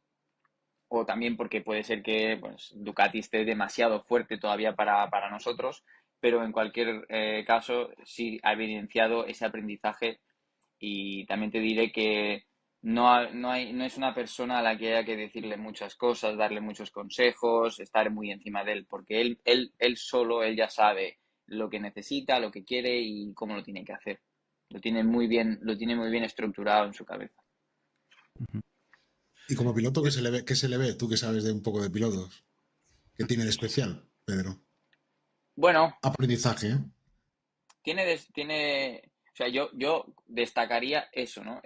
o también porque puede ser que pues, Ducati esté demasiado fuerte todavía para nosotros, pero en cualquier caso sí ha evidenciado ese aprendizaje y también te diré que no es una persona a la que haya que decirle muchas cosas, darle muchos consejos, estar muy encima de él, porque él solo, él ya sabe lo que necesita, lo que quiere y cómo lo tiene que hacer. Lo tiene muy bien estructurado en su cabeza. Y como piloto, ¿qué se le ve? Tú que sabes de un poco de pilotos. ¿Qué tiene de especial, Pedro? Bueno, Aprendizaje, ¿eh? o sea, yo destacaría eso, ¿no?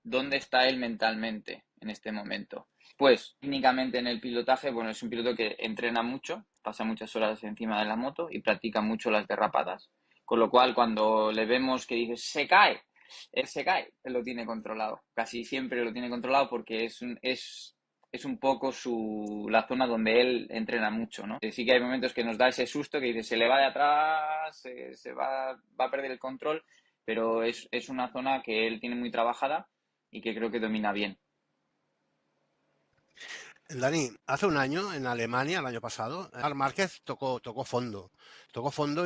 ¿Dónde está él mentalmente en este momento? Pues técnicamente en el pilotaje, bueno, es un piloto que entrena mucho, pasa muchas horas encima de la moto y practica mucho las derrapadas. Con lo cual, cuando le vemos que dice él se cae, él lo tiene controlado. Casi siempre lo tiene controlado porque es un poco la zona donde él entrena mucho, ¿no? Sí que hay momentos que nos da ese susto que dice, se le va de atrás, va a perder el control, pero es una zona que él tiene muy trabajada y que creo que domina bien. Dani, hace un año en Alemania, el año pasado, Marc Márquez tocó fondo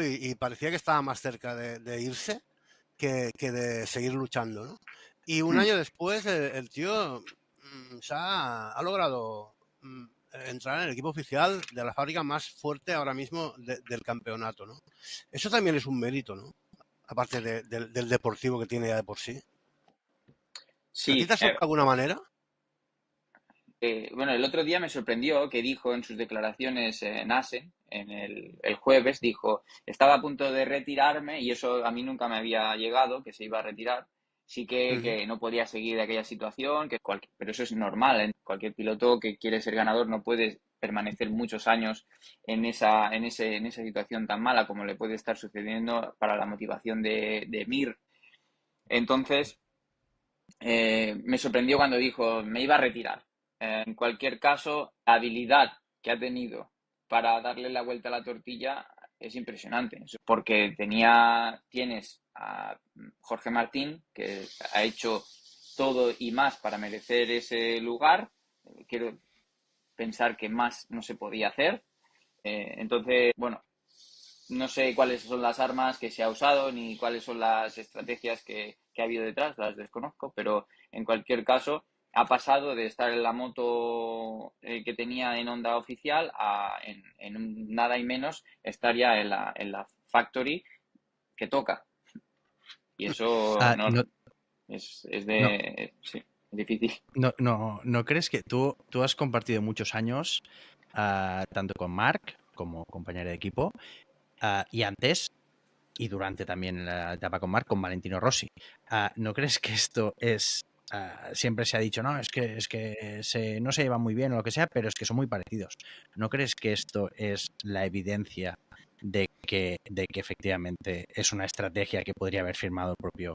y parecía que estaba más cerca de irse que de seguir luchando, ¿no? Y un año después el tío ha logrado entrar en el equipo oficial de la fábrica más fuerte ahora mismo del campeonato, ¿no? Eso también es un mérito, ¿no? Aparte del deportivo que tiene ya de por sí. ¿A ti Sí, te ha sorprendido de alguna manera? bueno, el otro día me sorprendió que dijo en sus declaraciones en Asen, el jueves, dijo, estaba a punto de retirarme y eso a mí nunca me había llegado, que se iba a retirar. Sí que no podía seguir aquella situación, pero eso es normal. ¿eh? Cualquier piloto que quiere ser ganador no puede permanecer muchos años en esa situación tan mala como le puede estar sucediendo para la motivación de Mir. Entonces, me sorprendió cuando dijo, me iba a retirar. En cualquier caso, la habilidad que ha tenido para darle la vuelta a la tortilla es impresionante, porque tienes a Jorge Martín, que ha hecho todo y más para merecer ese lugar. Quiero pensar que más no se podía hacer. Entonces, bueno, no sé cuáles son las armas que se ha usado ni cuáles son las estrategias que ha habido detrás, las desconozco, pero en cualquier caso ha pasado de estar en la moto que tenía en Honda oficial a en nada y menos estar ya en la factory que toca. Y eso no, No, es no, sí, es difícil. ¿No crees que tú has compartido muchos años tanto con Marc como compañero de equipo y antes y durante también la etapa con Marc con Valentino Rossi? ¿No crees que esto es siempre se ha dicho, no, es que no se llevan muy bien o lo que sea, pero es que son muy parecidos? ¿No crees que esto es la evidencia de que efectivamente es una estrategia que podría haber firmado el propio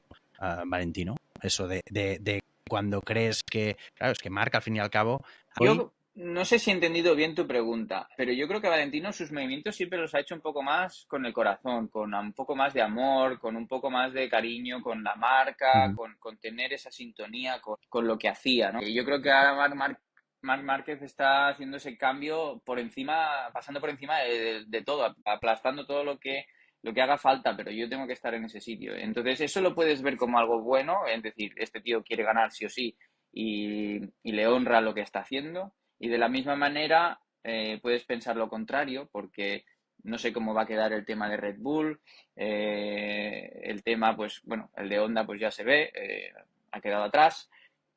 Valentino? Eso de cuando crees que, claro, es que Marc al fin y al cabo, hoy Yo No sé si he entendido bien tu pregunta, pero yo creo que Valentino sus movimientos siempre los ha hecho un poco más con el corazón, con un poco más de amor, con un poco más de cariño, con la marca, Ujú. con tener esa sintonía con lo que hacía, ¿no? Y yo creo que ahora Marc Márquez está haciendo ese cambio por encima, pasando por encima de todo, aplastando todo lo que haga falta, pero yo tengo que estar en ese sitio. Entonces, eso lo puedes ver como algo bueno, es decir, este tío quiere ganar sí o sí y le honra lo que está haciendo. Y de la misma manera, puedes pensar lo contrario, porque no sé cómo va a quedar el tema de Red Bull. El tema, pues bueno, el de Honda, pues ya se ve, ha quedado atrás,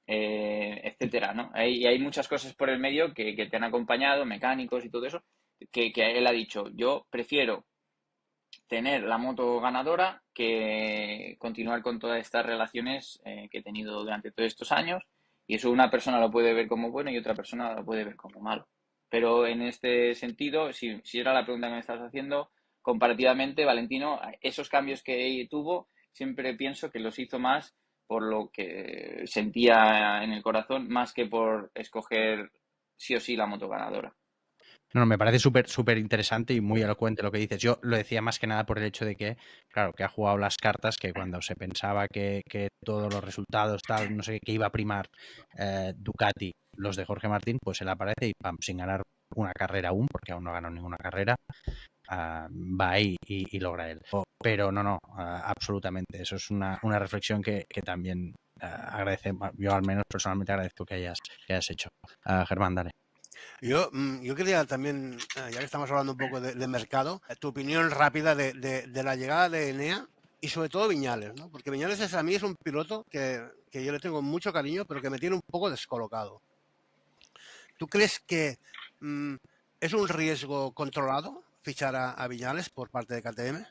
etcétera, ¿no? Y hay muchas cosas por el medio que te han acompañado, mecánicos y todo eso, que él ha dicho, yo prefiero tener la moto ganadora que continuar con todas estas relaciones que he tenido durante todos estos años. Y eso una persona lo puede ver como bueno y otra persona lo puede ver como malo. Pero en este sentido, si era la pregunta que me estás haciendo, comparativamente, Valentino, esos cambios que tuvo, siempre pienso que los hizo más por lo que sentía en el corazón, más que por escoger sí o sí la moto ganadora. No, me parece súper interesante y muy elocuente lo que dices. Yo lo decía más que nada por el hecho de que, claro, que ha jugado las cartas que cuando se pensaba que todos los resultados, tal, no sé qué iba a primar Ducati, los de Jorge Martín, pues él aparece y pam, sin ganar una carrera aún, porque aún no ha ganado ninguna carrera, va ahí y logra él. Pero no, absolutamente. Eso es una reflexión que también agradece, yo al menos personalmente agradezco que hayas hecho. Germán, dale. Yo quería también, ya que estamos hablando un poco de mercado, tu opinión rápida de la llegada de Enea y sobre todo Viñales, ¿no? Porque Viñales a mí es un piloto que yo le tengo mucho cariño, pero que me tiene un poco descolocado. ¿Tú crees que mm, es un riesgo controlado fichar a Viñales por parte de KTM?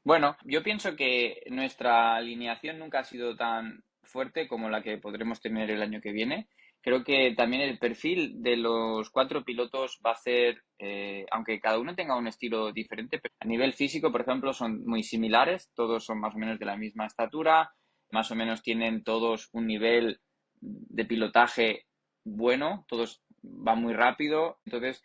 Bueno, yo pienso que nuestra alineación nunca ha sido tan fuerte como la que podremos tener el año que viene. Creo que también el perfil de los cuatro pilotos va a ser, aunque cada uno tenga un estilo diferente, pero a nivel físico, por ejemplo, son muy similares, todos son más o menos de la misma estatura, más o menos tienen todos un nivel de pilotaje bueno, todos van muy rápido. Entonces,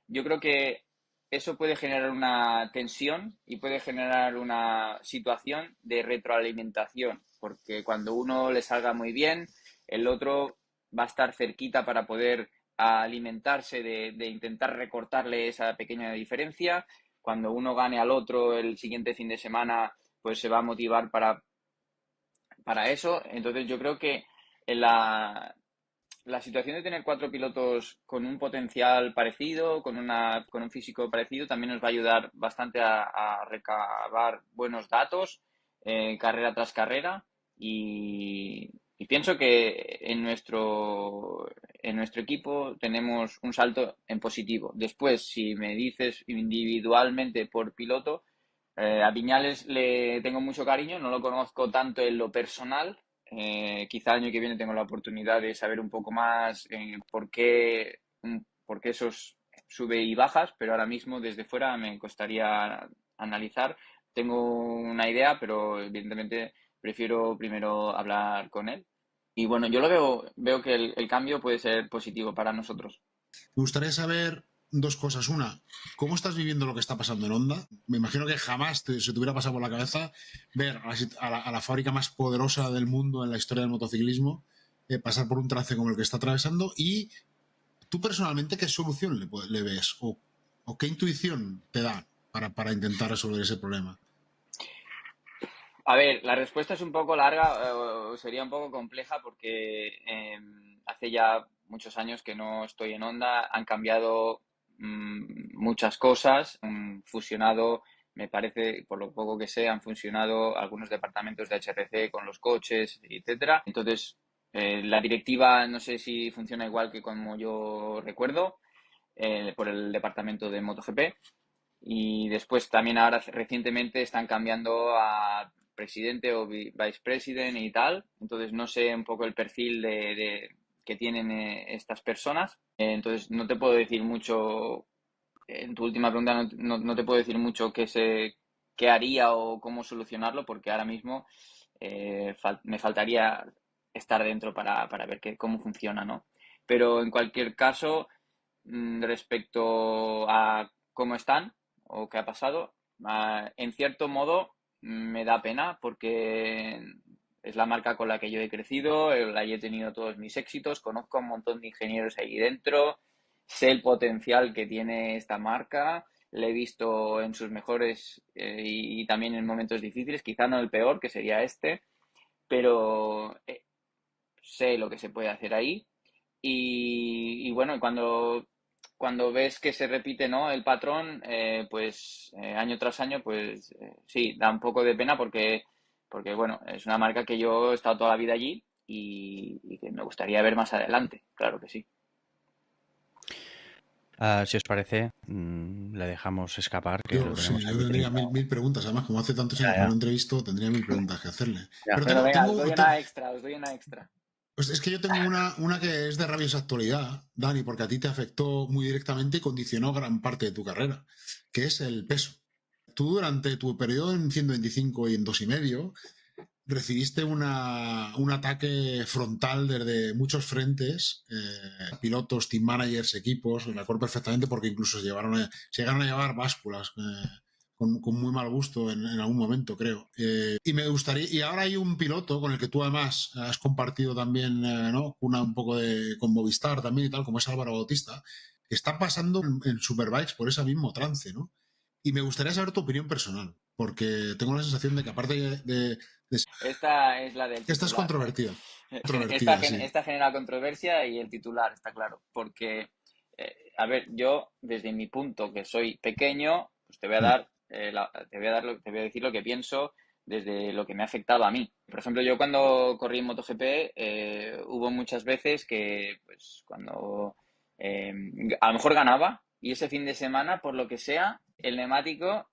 yo creo que eso puede generar una tensión y puede generar una situación de retroalimentación, porque cuando uno le salga muy bien, el otro va a estar cerquita para poder alimentarse de intentar recortarle esa pequeña diferencia. Cuando uno gane al otro el siguiente fin de semana, pues se va a motivar para eso. Entonces yo creo que en la situación de tener cuatro pilotos con un potencial parecido, con un físico parecido, también nos va a ayudar bastante a recabar buenos datos carrera tras carrera y pienso que en nuestro equipo tenemos un salto en positivo. Después, si me dices individualmente por piloto, a Viñales le tengo mucho cariño, no lo conozco tanto en lo personal, quizá el año que viene tengo la oportunidad de saber un poco más por qué esos sube y bajas, pero ahora mismo desde fuera me costaría analizar. Tengo una idea, pero evidentemente prefiero primero hablar con él. Y bueno, yo veo que el cambio puede ser positivo para nosotros. Me gustaría saber dos cosas. Una, ¿cómo estás viviendo lo que está pasando en Honda? Me imagino que jamás se te hubiera pasado por la cabeza ver a la fábrica más poderosa del mundo en la historia del motociclismo pasar por un trance como el que está atravesando. Y tú personalmente, ¿qué solución le ves? ¿O qué intuición te da para intentar resolver ese problema? A ver, la respuesta es un poco larga, sería un poco compleja porque hace ya muchos años que no estoy en Honda, han cambiado muchas cosas, han fusionado, me parece, por lo poco que sé, han fusionado algunos departamentos de HRC con los coches, etcétera. Entonces, la directiva no sé si funciona igual que como yo recuerdo, por el departamento de MotoGP. Y después también ahora recientemente están cambiando a presidente o vice president y tal. Entonces no sé un poco el perfil que tienen estas personas. Entonces no te puedo decir mucho, en tu última pregunta no te puedo decir mucho qué haría o cómo solucionarlo porque ahora mismo me faltaría estar dentro para ver cómo funciona, ¿no? Pero en cualquier caso, respecto a cómo están o qué ha pasado, en cierto modo me da pena porque es la marca con la que yo he crecido, la he tenido todos mis éxitos, conozco a un montón de ingenieros ahí dentro, sé el potencial que tiene esta marca, le he visto en sus mejores y también en momentos difíciles, quizá no el peor, que sería este, pero sé lo que se puede hacer ahí. Y bueno, cuando ves que se repite, ¿no?, el patrón, pues año tras año, pues sí, da un poco de pena porque bueno, es una marca que yo he estado toda la vida allí y que me gustaría ver más adelante, claro que sí. Si os parece, le dejamos escapar, que lo Yo, sí, tenemos yo aquí tendría trinchado. mil preguntas. Además, como hace tantos Ya, años que no ya, lo entrevisto, tendría mil preguntas que hacerle. ya. Pero Bueno, venga, os doy tengo, una extra, os doy una extra. pues es que yo tengo una que es de rabiosa actualidad, Dani, porque a ti te afectó muy directamente y condicionó gran parte de tu carrera, que es el peso. Tú durante tu periodo en 125 y en 2,5 recibiste un ataque frontal desde muchos frentes, pilotos, team managers, equipos, me acuerdo perfectamente porque incluso se llegaron a llevar básculas con muy mal gusto en algún momento, creo. Y me gustaría, y ahora hay un piloto con el que tú además has compartido también, ¿no?, un poco con Movistar también y tal, como es Álvaro Bautista, que está pasando en Superbikes por ese mismo trance, ¿no? Y me gustaría saber tu opinión personal, porque tengo la sensación de que aparte Esta es la del esta es titular. controvertida. Esta, Controvertida, sí. esta genera controversia y el titular, está claro. Porque, a ver, yo desde mi punto, que soy pequeño, pues te voy a Mm, dar, te voy a decir lo que pienso desde lo que me ha afectado a mí. Por ejemplo, yo cuando corrí en MotoGP, hubo muchas veces que, pues, cuando eh, a lo mejor ganaba y ese fin de semana, por lo que sea, el neumático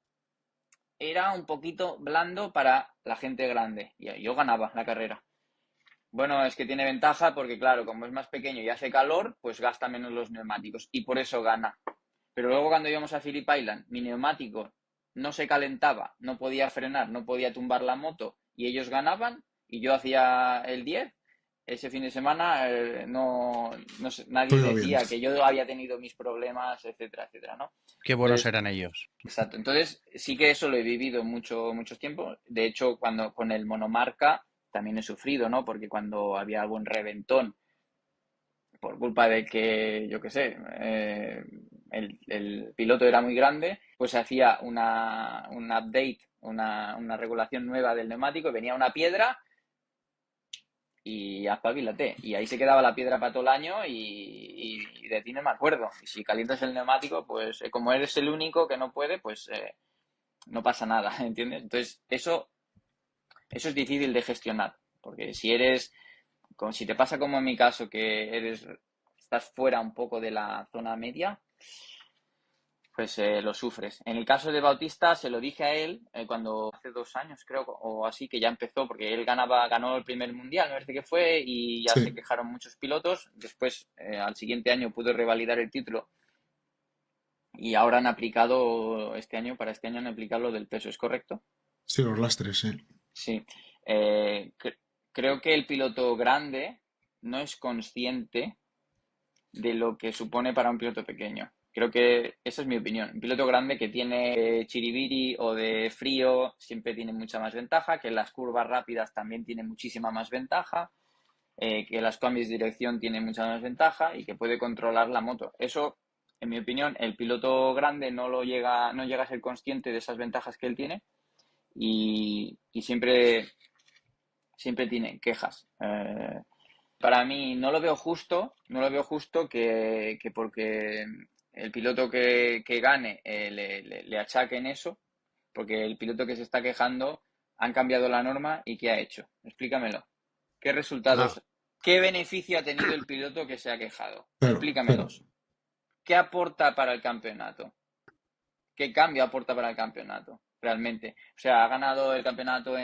era un poquito blando para la gente grande. Y yo ganaba la carrera. Bueno, es que tiene ventaja porque, claro, como es más pequeño y hace calor, pues gasta menos los neumáticos y por eso gana. Pero luego cuando íbamos a Phillip Island, mi neumático no se calentaba, no podía frenar, no podía tumbar la moto y ellos ganaban y yo hacía el 10. Ese fin de semana todo nadie iba bien. decía que yo había tenido mis problemas, etcétera, etcétera, ¿no? Qué buenos Entonces, eran ellos. exacto. Entonces, sí que eso lo he vivido mucho tiempo. De hecho, cuando con el monomarca también he sufrido, ¿no? Porque cuando había algún reventón por culpa de que, yo qué sé, el piloto era muy grande, pues se hacía un update, una regulación nueva del neumático, y venía una piedra y espabilate. Y ahí se quedaba la piedra para todo el año y de ti no me acuerdo. Y si calientas el neumático, pues como eres el único que no puede, pues no pasa nada, ¿entiendes? Entonces, eso es difícil de gestionar, porque si te pasa como en mi caso, que estás fuera un poco de la zona media, pues lo sufres. En el caso de Bautista, se lo dije a él cuando hace 2 años, creo, o así, que ya empezó, porque él ganó el primer mundial, me parece que fue, y ya se Sí, quejaron muchos pilotos. Después, al siguiente año, pudo revalidar el título y ahora para este año han aplicado lo del peso, ¿es correcto? sí, los lastres, sí. Sí. Eh, cre- Creo que el piloto grande no es consciente de lo que supone para un piloto pequeño. Creo que esa es mi opinión. Un piloto grande que tiene chiribiri o de frío siempre tiene mucha más ventaja, que en las curvas rápidas también tiene muchísima más ventaja, que las cambios de dirección tienen mucha más ventaja y que puede controlar la moto. Eso, en mi opinión, el piloto grande no llega a ser consciente de esas ventajas que él tiene y siempre tiene quejas. Para mí no lo veo justo que porque el piloto que gane le achaquen eso, porque el piloto que se está quejando han cambiado la norma y ¿qué ha hecho? Explícamelo. ¿Qué Ah, resultados? ¿Qué beneficio ha tenido el piloto que se ha quejado? claro, Explícamelos. ¿Qué aporta para el campeonato? ¿Qué cambio aporta para el campeonato realmente? O sea, ha ganado el campeonato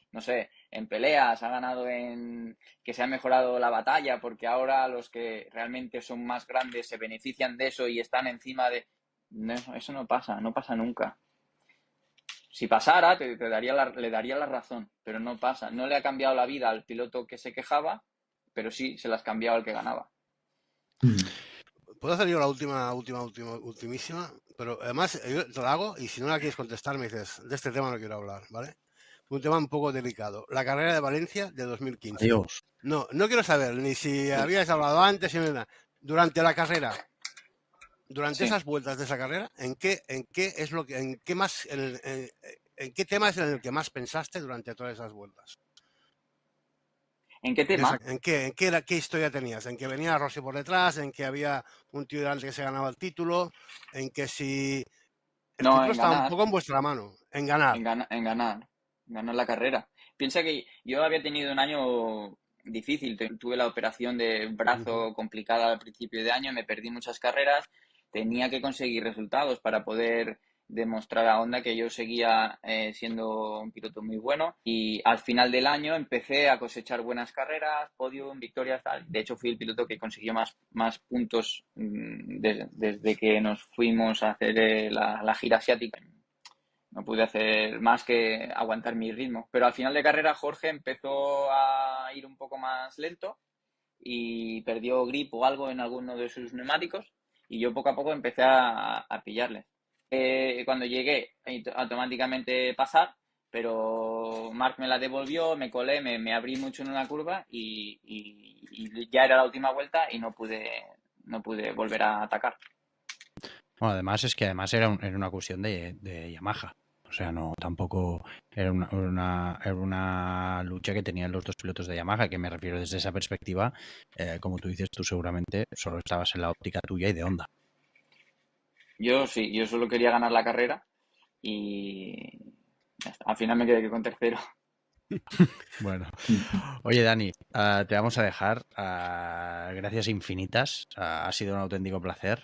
no sé, en peleas, ha ganado en que se ha mejorado la batalla, porque ahora los que realmente son más grandes se benefician de eso y están encima de... No, eso no pasa nunca. Si pasara, le daría la razón, pero no pasa. No le ha cambiado la vida al piloto que se quejaba, pero sí se las ha cambiado al que ganaba. Puedo hacer yo la ultimísima, pero además yo te la hago y si no la quieres contestar me dices, de este tema no quiero hablar, ¿vale? Un tema un poco delicado. La carrera de Valencia de 2015. Adiós. No quiero saber ni si habías hablado antes ni nada. Durante la carrera, durante esas vueltas de esa carrera, ¿en qué tema es en el que más pensaste durante todas esas vueltas? ¿En qué tema? ¿Qué historia tenías? ¿En que venía Rossi por detrás? ¿En que había un tío delante que se ganaba el título? ¿En que si el No, título en estaba un ganar. poco en vuestra mano? En ganar. En ganar la carrera. Piensa que yo había tenido un año difícil, tuve la operación de brazo complicada al principio de año, me perdí muchas carreras, tenía que conseguir resultados para poder demostrar a Honda que yo seguía siendo un piloto muy bueno y al final del año empecé a cosechar buenas carreras, podium, victorias, tal. De hecho fui el piloto que consiguió más puntos desde que nos fuimos a hacer la gira asiática. No pude hacer más que aguantar mi ritmo. Pero al final de carrera Jorge empezó a ir un poco más lento y perdió grip o algo en alguno de sus neumáticos y yo poco a poco empecé a pillarle. Cuando llegué, automáticamente pasar, pero Marc me la devolvió, me colé, me abrí mucho en una curva y ya era la última vuelta y no pude volver a atacar. Bueno, además es que era una cuestión de Yamaha. O sea, no, tampoco era una lucha que tenían los dos pilotos de Yamaha, que me refiero desde esa perspectiva. Como tú dices, tú seguramente solo estabas en la óptica tuya y de Honda. Yo sí, yo solo quería ganar la carrera y ya está. Al final me quedé con tercero. Bueno, oye Dani, te vamos a dejar. Gracias infinitas. Ha sido un auténtico placer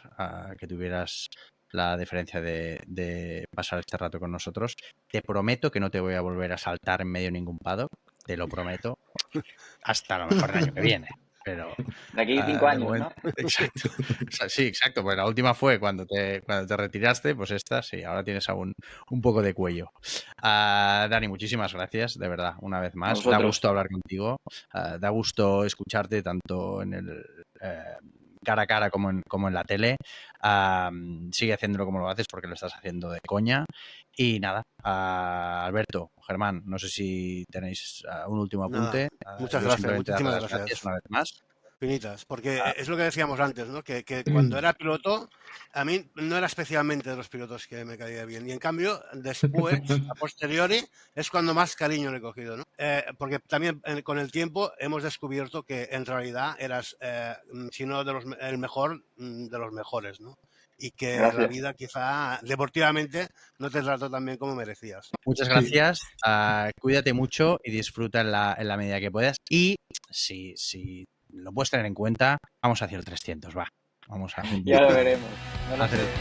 que tuvieras la deferencia de pasar este rato con nosotros. Te prometo que no te voy a volver a saltar en medio de ningún paddock. Te lo prometo. Hasta a lo mejor el año que viene. Pero De aquí 5 de años, momento, ¿no? exacto. Sí, exacto. Pues la última fue cuando te retiraste, pues esta sí, ahora tienes aún un poco de cuello. Dani, muchísimas gracias, de verdad, una vez A más. Da vosotros. gusto hablar contigo, da gusto escucharte tanto en el cara a cara como en la tele. Sigue haciéndolo como lo haces porque lo estás haciendo de coña. Y nada, Alberto, Germán, no sé si tenéis un último apunte. Muchas Yo gracias, simplemente darle muchísimas las gracias. gracias una vez más. Finitas, porque es lo que decíamos antes, ¿no? Que cuando era piloto, a mí no era especialmente de los pilotos que me caía bien. Y en cambio, después, a posteriori, es cuando más cariño le he cogido, ¿no? Porque también con el tiempo hemos descubierto que en realidad eras, si no el mejor, de los mejores, ¿no? Y que Gracias. la vida quizá deportivamente no te trató tan bien como merecías. Muchas gracias, cuídate mucho y disfruta en la medida que puedas. Y si lo puedes tener en cuenta, vamos hacia el 300, va. Vamos a Ya lo veremos. No lo hacer sé. el